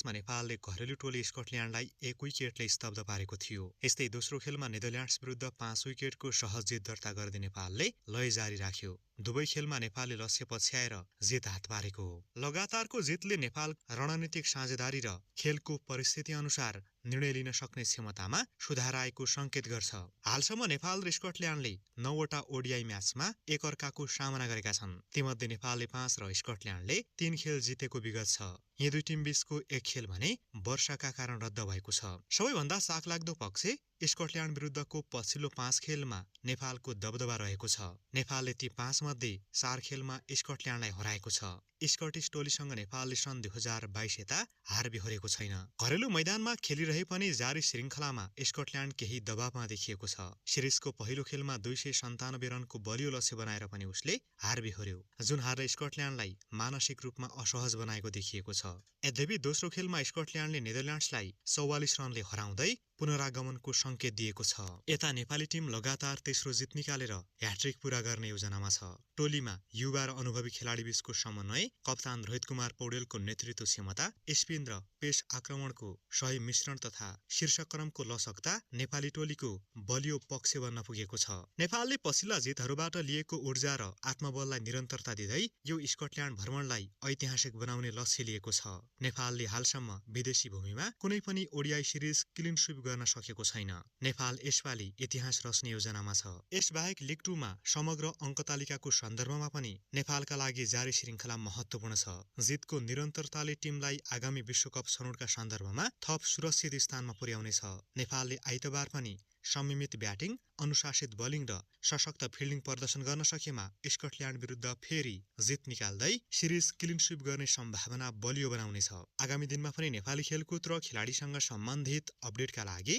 सुरुवातमा नेपालले घरेलु टोली स्कटल्यान्डलाई 1 विकेटले स्तब्ध पारेको थियो। यस्तै दोस्रो खेलमा नेदरल्यान्ड्स विरुद्ध 5 विकेटको सहज जित दर्ता गर्दै नेपालले लय जारी राख्यो। दुवै खेलमा नेपालले लक्ष्य पछ्याएर जित हात पारेको हो। लगातारको जितले नेपाल रणनीतिक साझेदारी र खेलको परिस्थिति अनुसार निर्णय लिन सक्ने क्षमतामा सुधार आएको संकेत गर्छ। हालसम्म नेपाल र स्कटल्यान्डले 9 वटा ओडिआई म्याचमा एकअर्काको सामना गरेका छन्। तीमध्ये नेपालले 5 र स्कटल्यान्डले 3 खेल जितेको विगत छ। यी दुई टिम बीचको एक खेल भने वर्षाका कारण रद्द भएको छ। सबैभन्दा साकलाग्दो पक्ष स्कटल्यान्ड विरुद्धको पछिल्लो 5 खेलमा नेपालको दबदबा रहेको छ। नेपालले ती 5 मध्ये 4 खेलमा स्कटल्यान्डलाई हराएको छ। स्कटिस टोलीसँग नेपालले सन् 2022 यता हार बिहोरेको छैन। घरेलु मैदानमा खेलिरहे पनि जारी श्रृङ्खलामा स्कटल्यान्ड केही दबावमा देखिएको छ। सिरिजको पहिलो खेलमा 297 रनको बलियो लक्ष्य बनाएर पनि उसले हार बिहोर्यो, जुन हारले स्कटल्यान्डलाई मानसिक रूपमा असहज बनाएको देखिएको छ। यद्यपि दोस्रो खेलमा स्कटल्यान्डले नेदरल्यान्ड्सलाई 44 रनले हराउँदै पुनरागमनको संकेत दिएको छ। यता नेपाली टिम लगातार तेस्रो जित निकालेर ह्याट्रिक पूरा गर्ने योजनामा छ। टोलीमा युवा र अनुभवी खेलाडी बीचको समन्वय, कप्तान रोहित कुमार पौडेलको नेतृत्व क्षमता, स्पिन र पेस आक्रमणको सही मिश्रण तथा शीर्षक्रमको लसकता नेपाली टोलीको बलियो पक्ष बन्न पुगेको छ। नेपालले पछिल्ला जितहरूबाट लिएको ऊर्जा र आत्मबललाई निरन्तरता दिँदै यो स्कटल्यान्ड भ्रमणलाई ऐतिहासिक बनाउने लक्ष्य लिएको छ। नेपालले हालसम्म विदेशी भूमिमा कुनै पनि ओडिआई सिरिज क्लिन स्वीप गर्न सकेको छैन। नेपाल यसपालि इतिहास रच्ने योजनामा छ। यसबाहेक लिग 2 मा समग्र अङ्क तालिकाको सन्दर्भमा पनि नेपालका लागि जारी श्रृङ्खला महत्त्वपूर्ण छ। जितको निरन्तरताले टिमलाई आगामी विश्वकप छनौटका सन्दर्भमा थप सुरक्षित स्थानमा पुर्याउनेछ। नेपालले आइतबार पनि संयमित ब्याटिङ, अनुशासित बलिङ र सशक्त फिल्डिङ प्रदर्शन गर्न सकेमा स्कटल्यान्ड विरुद्ध फेरि जित निकाल्दै सिरिज क्लिन स्वीप गर्ने सम्भावना बलियो बनाउनेछ। आगामी दिनमा पनि नेपाली खेलकुद र खेलाडीसँग सम्बन्धित अपडेटका लागि